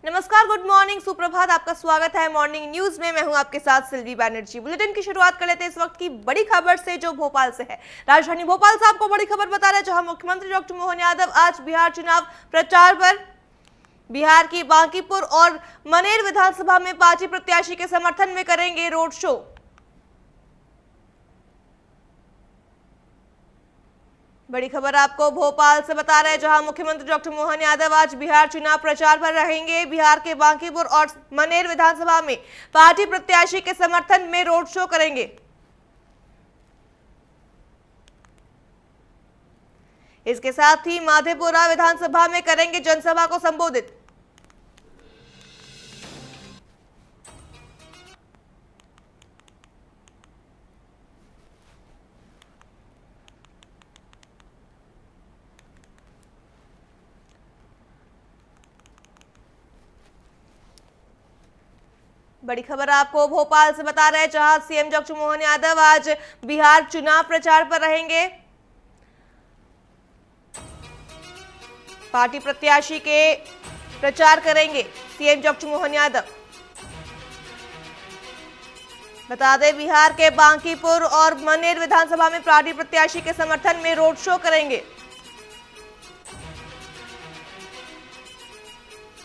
नमस्कार, good morning, सुप्रभात। आपका स्वागत है मॉर्निंग न्यूज में। मैं हूं आपके साथ सिल्वी बैनर्जी। बुलेटिन की शुरुआत कर लेते हैं इस वक्त की बड़ी खबर से, जो भोपाल से है। राजधानी भोपाल से आपको बड़ी खबर बता रहे हैं, जहां मुख्यमंत्री डॉक्टर मोहन यादव आज बिहार चुनाव प्रचार पर बिहार की बांकीपुर और मनेर विधानसभा में पार्टी प्रत्याशी के समर्थन में करेंगे रोड शो। बड़ी खबर आपको भोपाल से बता रहे हैं, जहां मुख्यमंत्री डॉक्टर मोहन यादव आज बिहार चुनाव प्रचार पर रहेंगे। बिहार के बांकीपुर और मनेर विधानसभा में पार्टी प्रत्याशी के समर्थन में रोड शो करेंगे। इसके साथ ही माधेपुरा विधानसभा में करेंगे जनसभा को संबोधित। बड़ी खबर आपको भोपाल से बता रहे हैं, जहां सीएम डॉक्टर मोहन यादव आज बिहार चुनाव प्रचार पर रहेंगे। पार्टी प्रत्याशी के प्रचार करेंगे सीएम डॉक्टर मोहन यादव। बता दें, बिहार के बांकीपुर और मनेर विधानसभा में पार्टी प्रत्याशी के समर्थन में रोड शो करेंगे।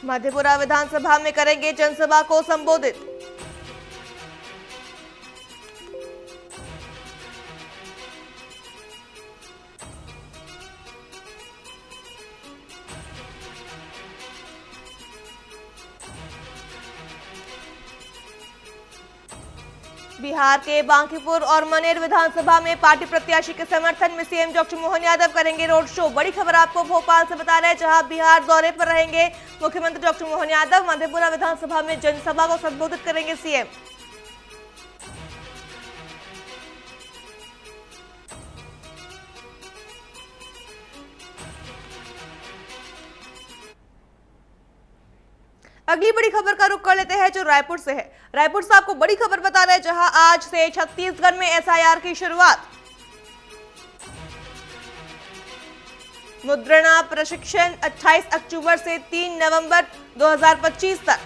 मधेपुरा विधानसभा में करेंगे जनसभा को संबोधित। बिहार के बांकीपुर और मनेर विधानसभा में पार्टी प्रत्याशी के समर्थन में सीएम डॉक्टर मोहन यादव करेंगे रोड शो। बड़ी खबर आपको भोपाल से बता रहे हैं, जहां बिहार दौरे पर रहेंगे मुख्यमंत्री डॉक्टर मोहन यादव। मधेपुरा विधानसभा में जनसभा को संबोधित करेंगे सीएम। अगली बड़ी खबर का रुख कर लेते हैं, जो रायपुर से है। रायपुर से आपको बड़ी खबर बता रहे हैं, जहां आज से छत्तीसगढ़ में एसआईआर की शुरुआत। मुद्रणा प्रशिक्षण 28 अक्टूबर से 3 नवंबर 2025 तक।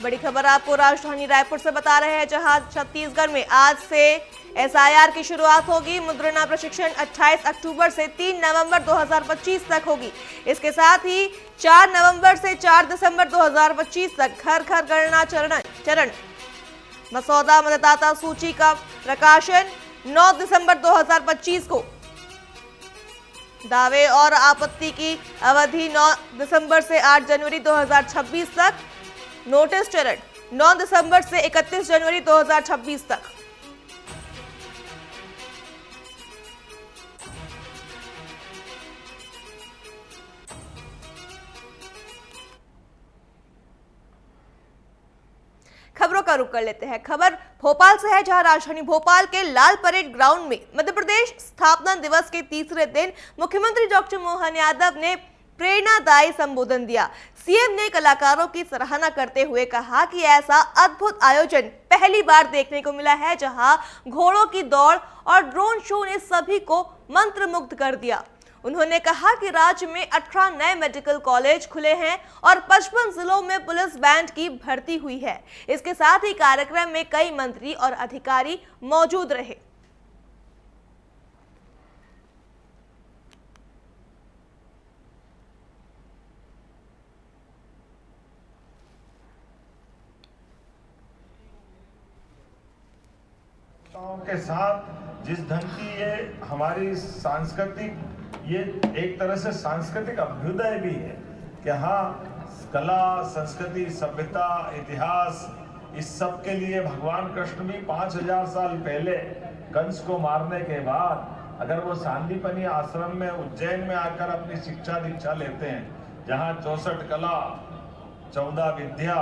बड़ी खबर आपको राजधानी रायपुर से बता रहे हैं, जहां छत्तीसगढ़ में आज से एसआईआर की शुरुआत होगी। मुद्रणा प्रशिक्षण 28 अक्टूबर से 3 नवंबर 2025 तक होगी। इसके साथ ही 4 नवंबर से 4 दिसंबर 2025 तक घर घर गणना चरण मसौदा मतदाता सूची का प्रकाशन 9 दिसंबर 2025 को। दावे और आपत्ति की अवधि 9 दिसंबर से 8 जनवरी 2026 तक। नोटिस चरण 9 दिसंबर से 31 जनवरी 2026 तक। खबरों का रुख कर लेते हैं। खबर भोपाल से है, जहां राजधानी भोपाल के लाल परेड ग्राउंड में मध्य प्रदेश स्थापना दिवस के तीसरे दिन मुख्यमंत्री डॉक्टर मोहन यादव ने प्रेरणादायी संबोधन दिया। सीएम ने कलाकारों की सराहना करते हुए कहा कि ऐसा अद्भुत आयोजन पहली बार देखने को मिला है, जहां घोड़ों की दौड़ और ड्रोन शो ने सभी को मंत्रमुग्ध कर दिया। उन्होंने कहा कि राज्य में 18 नए मेडिकल कॉलेज खुले हैं और 55 जिलों में पुलिस बैंड की भर्ती हुई है। इसके साथ ही कार्यक्रम में कई मंत्री और अधिकारी मौजूद रहे। के साथ जिस ढंग की ये हमारी सांस्कृतिक, ये एक तरह से सांस्कृतिक अभ्युदय भी है कि हाँ, कला, संस्कृति, सभ्यता, इतिहास, इस सब के लिए भगवान कृष्ण भी 5000 साल पहले कंस को मारने के बाद अगर वो सांदीपनी आश्रम में उज्जैन में आकर अपनी शिक्षा दीक्षा लेते हैं, जहाँ 64 कला, 14 विद्या,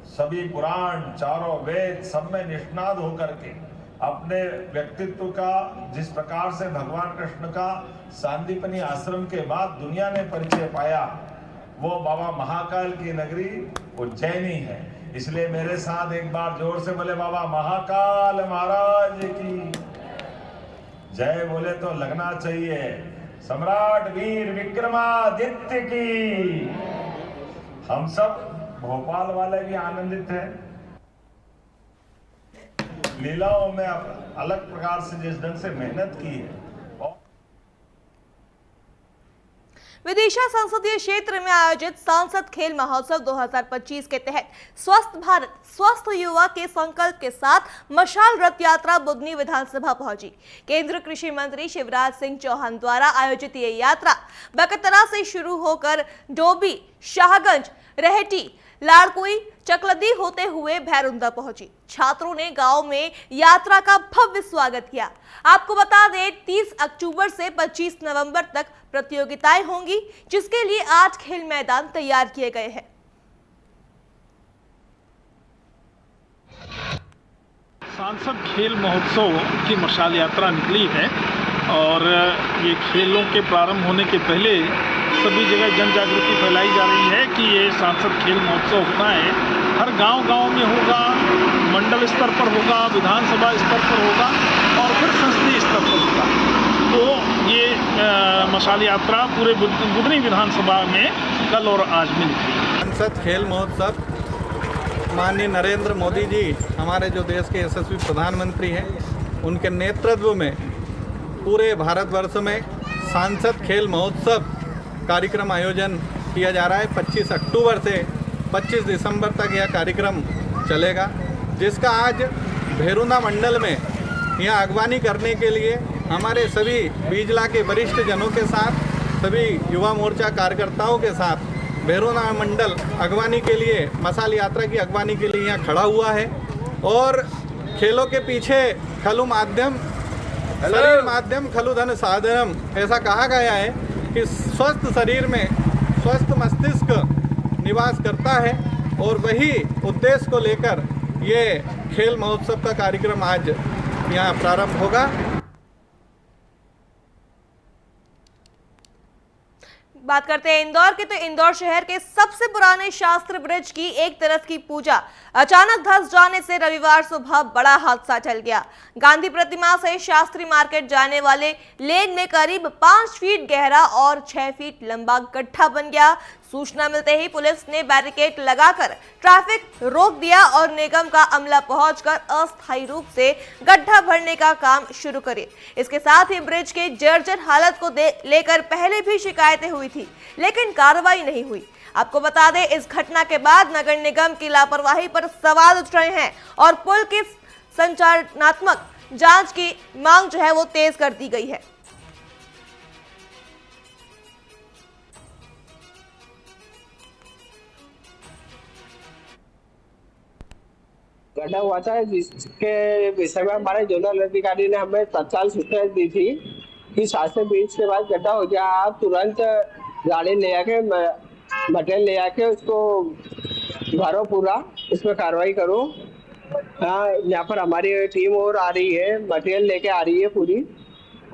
सभी पुराण, चारों वेद, सब में निष्णात होकर के अपने व्यक्तित्व का जिस प्रकार से भगवान कृष्ण का सांदीपनी आश्रम के बाद दुनिया ने परिचय पाया, वो बाबा महाकाल की नगरी उज्जैनी है। इसलिए मेरे साथ एक बार जोर से बोले, बाबा महाकाल महाराज की जय बोले तो लगना चाहिए। सम्राट वीर विक्रमादित्य की। हम सब भोपाल वाले भी आनंदित हैं। लीलाओं में अलग प्रकार से जिस ढंग से मेहनत की है। विदिशा संसदीय क्षेत्र में आयोजित सांसद खेल महोत्सव 2025 के तहत स्वस्थ भारत स्वस्थ युवा के संकल्प के साथ मशाल रथ यात्रा बुदनी विधानसभा पहुंची। केंद्रीय कृषि मंत्री शिवराज सिंह चौहान द्वारा आयोजित ये यात्रा बकतरा से शुरू होकर डोभी, शाहगंज, रहेठी, लाड़कुई, चकलदी होते हुए भैरुंदा पहुंची। छात्रों ने गांव में यात्रा का भव्य स्वागत किया। आपको बता दें 30 अक्टूबर से 25 नवंबर तक प्रतियोगिताएं होंगी, जिसके लिए 8 खेल मैदान तैयार किए गए हैं। सांसद खेल महोत्सव की मशाल यात्रा निकली है और ये खेलों के प्रारंभ होने के पहले सभी जगह जन जागृति फैलाई जा रही है कि ये सांसद खेल महोत्सव होना है। हर गांव-गांव में होगा, मंडल स्तर पर होगा, विधानसभा स्तर पर होगा और फिर संसदीय स्तर पर होगा। तो ये मशाल यात्रा पूरे बुदनी विधानसभा में कल और आज में निकली। सांसद खेल महोत्सव माननीय नरेंद्र मोदी जी, हमारे जो देश के यशस्वी प्रधानमंत्री हैं, उनके नेतृत्व में पूरे भारतवर्ष में सांसद खेल महोत्सव कार्यक्रम आयोजन किया जा रहा है। 25 अक्टूबर से 25 दिसंबर तक यह कार्यक्रम चलेगा, जिसका आज भैरुंदा मंडल में यहाँ अगवानी करने के लिए हमारे सभी बीजला के वरिष्ठ जनों के साथ, सभी युवा मोर्चा कार्यकर्ताओं के साथ भैरुंदा मंडल अगवानी के लिए, मशाल यात्रा की अगवानी के लिए यहाँ खड़ा हुआ है। और खेलों के पीछे खलु माध्यम शरीर माध्यम खलु धन साधनम, ऐसा कहा गया है कि स्वस्थ शरीर में स्वस्थ मस्तिष्क निवास करता है और वही उद्देश्य को लेकर ये खेल महोत्सव का कार्यक्रम आज यहाँ प्रारंभ होगा। बात करते हैं इंदौर की, तो इंदौर शहर के सबसे पुराने शास्त्र ब्रिज की एक तरफ की पूजा अचानक धंस जाने से रविवार सुबह बड़ा हादसा टल गया। गांधी प्रतिमा से शास्त्री मार्केट जाने वाले लेन में करीब 5 फीट गहरा और 6 फीट लंबा गड्ढा बन गया। सूचना मिलते ही पुलिस ने बैरिकेड लगाकर ट्रैफिक रोक दिया और निगम का अमला पहुंचकर अस्थायी रूप से गड्ढा भरने का काम शुरू करे। इसके साथ ही ब्रिज के जर्जर हालत को लेकर पहले भी शिकायतें हुई थी, लेकिन कार्रवाई नहीं हुई। आपको बता दें, इस घटना के बाद नगर निगम की लापरवाही पर सवाल उठ रहे हैं और पुल की संचालनात्मक जांच की मांग जो है वो तेज कर दी गई है। गड्ढा हुआ था, जिसके विषय में हमारे जोनल अधिकारी ने हमें तत्काल सूचना दी थी कि शास्त्री ब्रिज के बाद गड्ढा हो गया, आप तुरंत गाड़ी ले आके मटेरियल ले आके उसको भरो, पूरा इसमें कार्रवाई करो। यहाँ पर हमारी टीम और आ रही है, मटेरियल लेके आ रही है, पूरी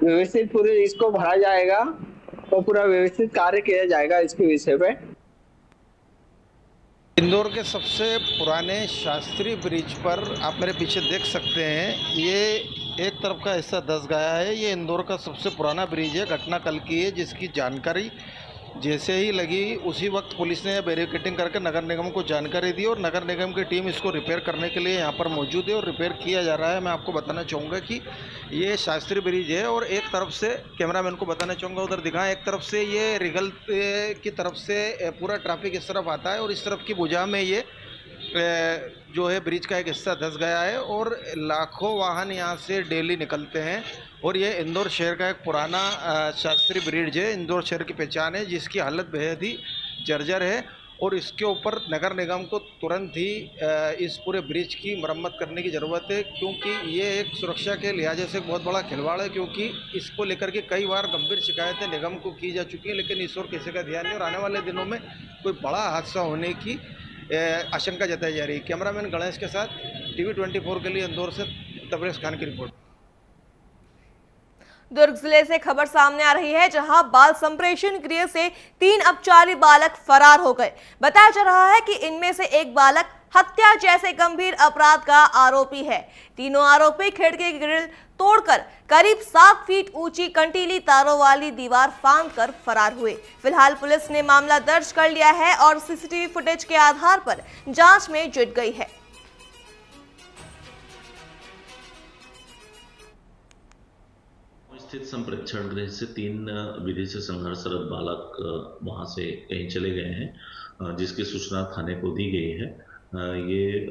व्यवस्थित पूरी इसको भरा जाएगा और पूरा व्यवस्थित कार्य किया जाएगा इसके विषय पे। इंदौर के सबसे पुराने शास्त्री ब्रिज पर आप मेरे पीछे देख सकते हैं, ये एक तरफ का हिस्सा धंस गया है। ये इंदौर का सबसे पुराना ब्रिज है, घटना कल की है, जिसकी जानकारी जैसे ही लगी उसी वक्त पुलिस ने बैरिकेडिंग करके नगर निगम को जानकारी दी और नगर निगम की टीम इसको रिपेयर करने के लिए यहाँ पर मौजूद है और रिपेयर किया जा रहा है। मैं आपको बताना चाहूँगा कि ये शास्त्री ब्रिज है और एक तरफ से, कैमरामैन को बताना चाहूँगा उधर दिखाएं, एक तरफ से ये रिगल की तरफ से पूरा ट्रैफिक इस तरफ आता है और इस तरफ की भुजा में ये जो है ब्रिज का एक हिस्सा धंस गया है और लाखों वाहन यहाँ से डेली निकलते हैं। और ये इंदौर शहर का एक पुराना शास्त्री ब्रिज है, इंदौर शहर की पहचान है, जिसकी हालत बेहद ही जर्जर है और इसके ऊपर नगर निगम को तुरंत ही इस पूरे ब्रिज की मरम्मत करने की ज़रूरत है, क्योंकि ये एक सुरक्षा के लिहाज से बहुत बड़ा खिलवाड़ है। क्योंकि इसको लेकर के कई बार गंभीर शिकायतें निगम को की जा चुकी हैं, लेकिन इस ओर किसी का ध्यान नहीं और आने वाले दिनों में कोई बड़ा हादसा होने की आशंका जताई जा रही है। कैमरामैन गणेश के साथ TV 24 के लिए इंदौर से तबरेज खान की रिपोर्ट। दुर्ग जिले से खबर सामने आ रही है, जहां बाल संप्रेषण गृह से 3 अपचारी बालक फरार हो गए। बताया जा रहा है कि इनमें से एक बालक हत्या जैसे गंभीर अपराध का आरोपी है। तीनों आरोपी खिड़की की ग्रिल तोड़कर करीब 7 फीट ऊंची कंटीली तारों वाली दीवार फांदकर फरार हुए। फिलहाल पुलिस ने मामला दर्ज कर लिया है और सीसीटीवी फुटेज के आधार पर जांच में जुट गई है। स्थित संप्रेक्षण गृह से 3 विधि से संघर्षरत बालक वहां से कहीं चले गए हैं, जिसकी सूचना थाने को दी गई है। ये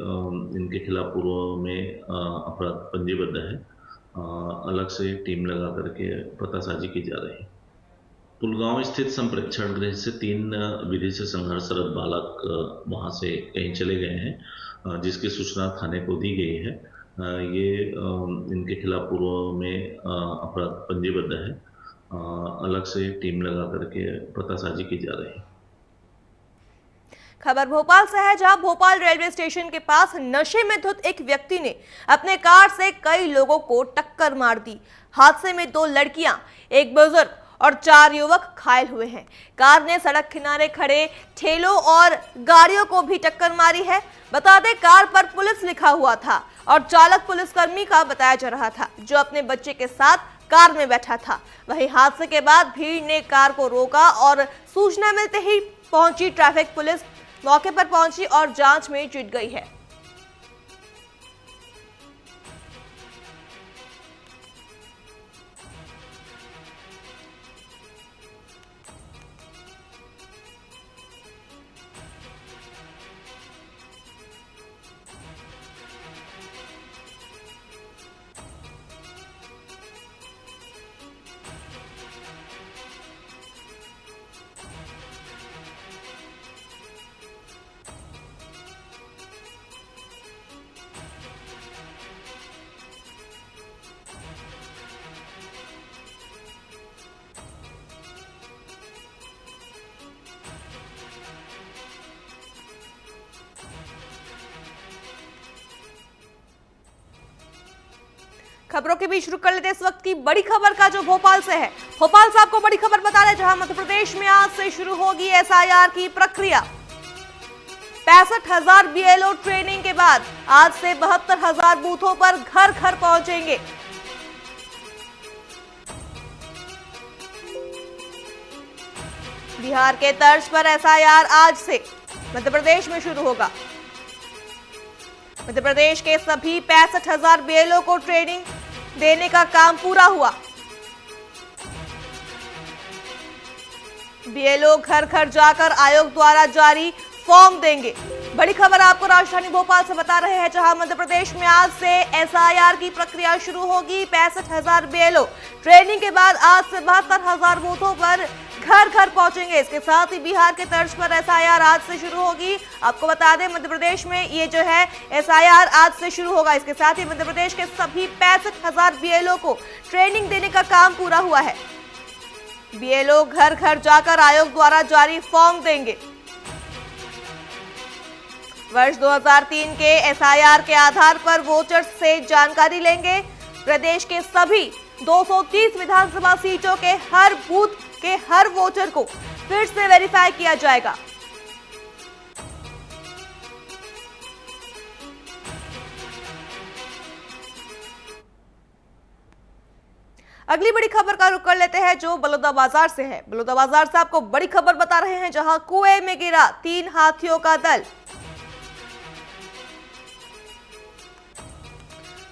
इनके खिलाफ पूर्व में अपराध पंजीबद्ध है। अलग से टीम लगा करके पतासाजी की जा रही है। पुलगांव स्थित संप्रेक्षण गृह से 3 विधि से संघर्षरत बालक वहां से कहीं चले गए हैं, जिसकी सूचना थाने को दी गई है। ये इनके खिलाफ पूर्व में अपराध पंजीबद्ध है। अलग से टीम लगा करके पतासाजी की जा रही है। खबर भोपाल से है, जहां भोपाल रेलवे स्टेशन के पास नशे में धुत एक व्यक्ति ने अपने कार से कई लोगों को टक्कर मार दी। हादसे में 2 लड़कियां, एक बुजुर्ग और 4 युवक घायल हुए हैं। कार ने सड़क किनारे खड़े ठेलों और गाड़ियों को भी टक्कर मारी है। बता दें, कार पर पुलिस लिखा हुआ था और चालक पुलिसकर्मी का बताया जा रहा था, जो अपने बच्चे के साथ कार में बैठा था। वहीं हादसे के बाद भीड़ ने कार को रोका और सूचना मिलते ही पहुंची ट्रैफिक पुलिस मौके पर पहुंची और जांच में जुट गई है। खबरों के बीच रुक कर लेते इस वक्त की बड़ी खबर का, जो भोपाल से है। भोपाल से आपको बड़ी खबर बता रहे, जहां मध्य प्रदेश में आज से शुरू होगी एसआईआर की प्रक्रिया। 65,000 बीएलओ ट्रेनिंग के बाद आज से 72,000 बूथों पर घर घर पहुंचेंगे। बिहार के तर्ज पर एसआईआर आज से मध्य प्रदेश में शुरू होगा। मध्य प्रदेश के सभी 65,000 बीएलओ को ट्रेनिंग देने का काम पूरा हुआ। बीएलओ घर घर जाकर आयोग द्वारा जारी फॉर्म देंगे। बड़ी खबर आपको राजधानी भोपाल से बता रहे हैं, जहां मध्य प्रदेश में आज से एसआईआर की प्रक्रिया शुरू होगी। 65,000 बीएलओ ट्रेनिंग के बाद आज से 72,000 बूथों पर घर घर पहुंचेंगे। इसके साथ ही बिहार के तर्ज पर एसआईआर आज से शुरू होगी। आपको बता दें, मध्य प्रदेश में ये जो है एसआईआर आज से शुरू होगा। इसके साथ ही मध्य प्रदेश के सभी 65,000 बीएलओ को ट्रेनिंग देने का काम पूरा हुआ है। बीएलओ घर घर जाकर आयोग द्वारा जारी फॉर्म देंगे। वर्ष 2003 के एसआईआर के आधार पर वोटर्स से जानकारी लेंगे। प्रदेश के सभी 230 विधानसभा सीटों के हर बूथ के हर वोटर को फिर से वेरीफाई किया जाएगा। अगली बड़ी खबर का रुख कर लेते हैं, जो बलौदाबाजार से है। बलौदाबाजार से आपको बड़ी खबर बता रहे हैं, जहां कुएं में गिरा 3 हाथियों का दल।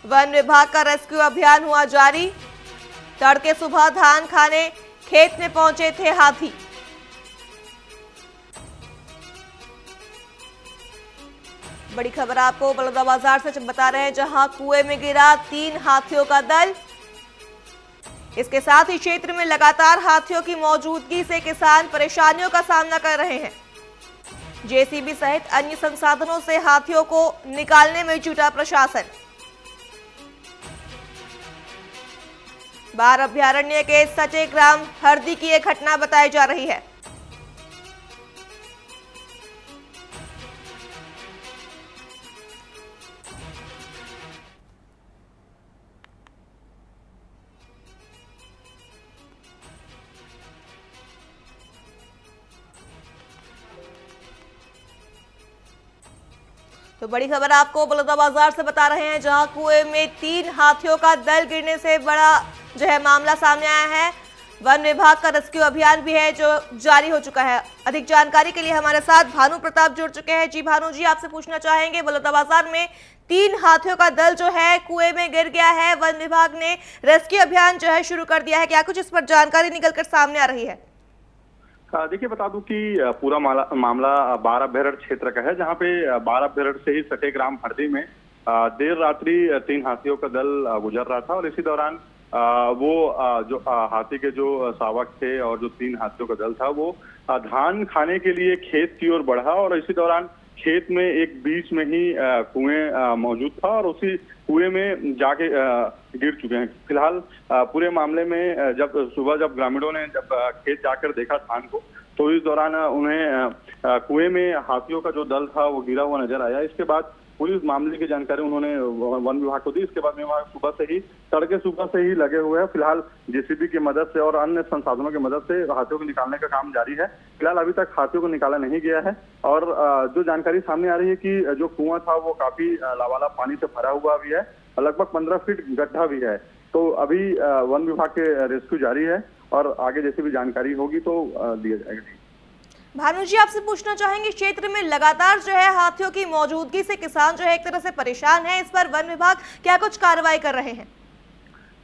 वन विभाग का रेस्क्यू अभियान हुआ जारी। तड़के सुबह धान खाने खेत में पहुंचे थे हाथी। बड़ी खबर आपको बलौदाबाजार से बता रहे हैं, जहां कुएं में गिरा 3 हाथियों का दल। इसके साथ ही क्षेत्र में लगातार हाथियों की मौजूदगी से किसान परेशानियों का सामना कर रहे हैं। जेसीबी सहित अन्य संसाधनों से हाथियों को निकालने में जुटा प्रशासन। बार अभ्यारण्य के सचे ग्राम हरदी की एक घटना बताई जा रही है। तो बड़ी खबर आपको बलौदाबाजार से बता रहे हैं, जहां कुएं में 3 हाथियों का दल गिरने से बड़ा जो है मामला सामने आया है। वन विभाग का रेस्क्यू अभियान भी है जो जारी हो चुका है। अधिक जानकारी के लिए हमारे साथ भानु प्रताप जुड़ चुके हैं। जी भानु जी, आपसे पूछना चाहेंगे, बलौदाबाजार में 3 हाथियों का दल जो है कुएं में गिर गया है। वन विभाग ने रेस्क्यू अभियान जो है शुरू कर दिया है, क्या कुछ इस पर जानकारी निकलकर सामने आ रही है? देखिए, बता दूं कि पूरा मामला बाराबेरड़ क्षेत्र का है, जहां पे बाराबेरड़ से ही सटे ग्राम हरदी में देर रात्रि 3 हाथियों का दल गुजर रहा था और इसी दौरान जो हाथी के जो शावक थे और जो 3 हाथियों का दल था वो धान खाने के लिए खेत की ओर बढ़ा और इसी दौरान खेत में एक बीच में ही कुएं मौजूद था और उसी कुएं में जाके गिर चुके हैं। फिलहाल पूरे मामले में जब ग्रामीणों ने खेत जाकर देखा धान को, तो इस दौरान उन्हें कुएं में हाथियों का जो दल था वो गिरा हुआ नजर आया। इसके बाद पुलिस मामले की जानकारी उन्होंने वन विभाग को दी। इसके बाद विभाग तड़के सुबह से ही लगे हुए हैं। फिलहाल जेसीबी की मदद से और अन्य संसाधनों की मदद से हाथियों को निकालने का काम जारी है। फिलहाल अभी तक हाथियों को निकाला नहीं गया है और जो जानकारी सामने आ रही है कि जो कुआं था वो काफी लबालब पानी से भरा हुआ भी है, लगभग 15 फीट गड्ढा भी है। तो अभी वन विभाग के रेस्क्यू जारी है और आगे जैसी भी जानकारी होगी तो दिया जाएगा। भानु जी, आपसे पूछना चाहेंगे, क्षेत्र में लगातार जो है हाथियों की मौजूदगी से किसान जो है एक तरह से परेशान है, इस पर वन विभाग क्या कुछ कार्रवाई कर रहे हैं?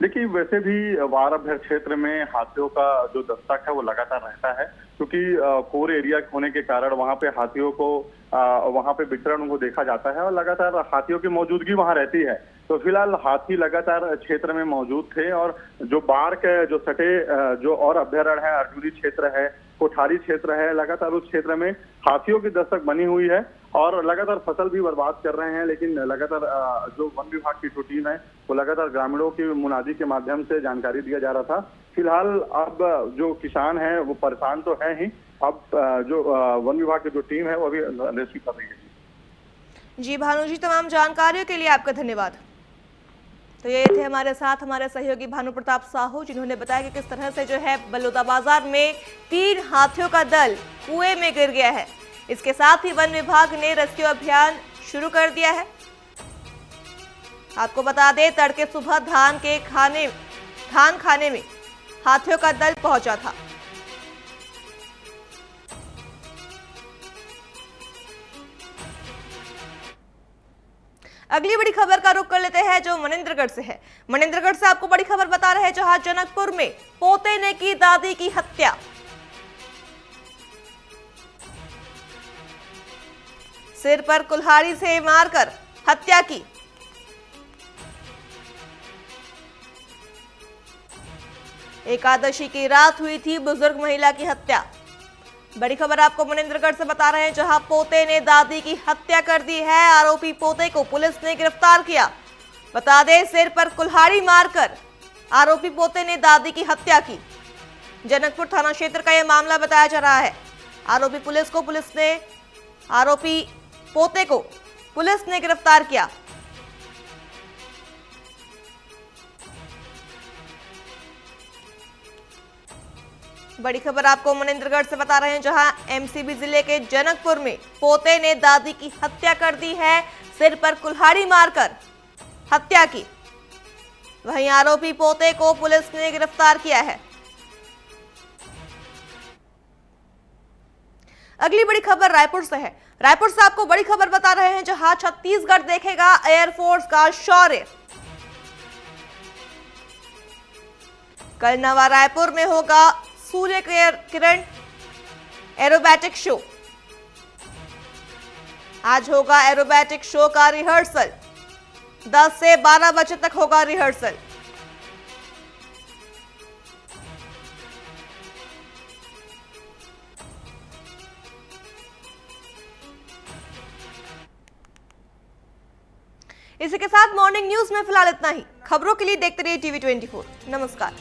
देखिए, वैसे भी बाराबेरड़ क्षेत्र में हाथियों का जो दस्तक है वो लगातार रहता है, क्योंकि कोर एरिया होने के कारण वहाँ पे हाथियों को वहाँ पे विचरण को देखा जाता है और लगातार हाथियों की मौजूदगी वहाँ रहती है। तो फिलहाल हाथी लगातार क्षेत्र में मौजूद थे और जो बाढ़ के जो सटे जो और अभ्यारण्य है, अर्जुनी क्षेत्र है, कोठारी क्षेत्र है, लगातार उस क्षेत्र में हाथियों की दस्तक बनी हुई है और लगातार फसल भी बर्बाद कर रहे हैं। लेकिन लगातार जो वन विभाग की जो टीम है वो लगातार ग्रामीणों की मुनादी के माध्यम से जानकारी दिया जा रहा था। फिलहाल अब जो किसान है वो परेशान तो है ही, अब जो वन विभाग की जो टीम है वो अभी रेस्क्यू कर रही है। जी भानु जी, तमाम जानकारियों के लिए आपका धन्यवाद। तो ये थे हमारे साथ हमारे सहयोगी भानु प्रताप साहू, जिन्होंने बताया कि किस तरह से जो है बलौदाबाजार में 3 हाथियों का दल कुएं में गिर गया है। इसके साथ ही वन विभाग ने रेस्क्यू अभियान शुरू कर दिया है। आपको बता दें, तड़के सुबह धान खाने में हाथियों का दल पहुंचा था। अगली बड़ी खबर का रुख कर लेते हैं जो मनेंद्रगढ़ से है। मनेंद्रगढ़ से आपको बड़ी खबर बता रहे हैं, जहां जनकपुर में पोते ने की दादी की हत्या। सिर पर कुल्हाड़ी से मारकर हत्या की। एकादशी की रात हुई थी बुजुर्ग महिला की हत्या। बड़ी खबर आपको मनेंद्रगढ़ से बता रहे हैं, जहां पोते ने दादी की हत्या कर दी है। आरोपी पोते को पुलिस ने गिरफ्तार किया। बता दें, सिर पर कुल्हाड़ी मारकर आरोपी पोते ने दादी की हत्या की। जनकपुर थाना क्षेत्र का यह मामला बताया जा रहा है। आरोपी पोते को पुलिस ने गिरफ्तार किया। बड़ी खबर आपको मनेंद्रगढ़ से बता रहे हैं, जहां एमसीबी जिले के जनकपुर में पोते ने दादी की हत्या कर दी है। सिर पर कुल्हाड़ी मारकर हत्या की। वहीं आरोपी पोते को पुलिस ने गिरफ्तार किया है। अगली बड़ी खबर रायपुर से है। रायपुर से आपको बड़ी खबर बता रहे हैं, जहां छत्तीसगढ़ देखेगा एयरफोर्स का शौर्य। कल नवा रायपुर में होगा सूर्य किरण एरोबैटिक शो। आज होगा एरोबैटिक शो का रिहर्सल। 10 से 12 बजे तक होगा रिहर्सल। इसी के साथ मॉर्निंग न्यूज में फिलहाल इतना ही। खबरों के लिए देखते रहिए TV24। नमस्कार।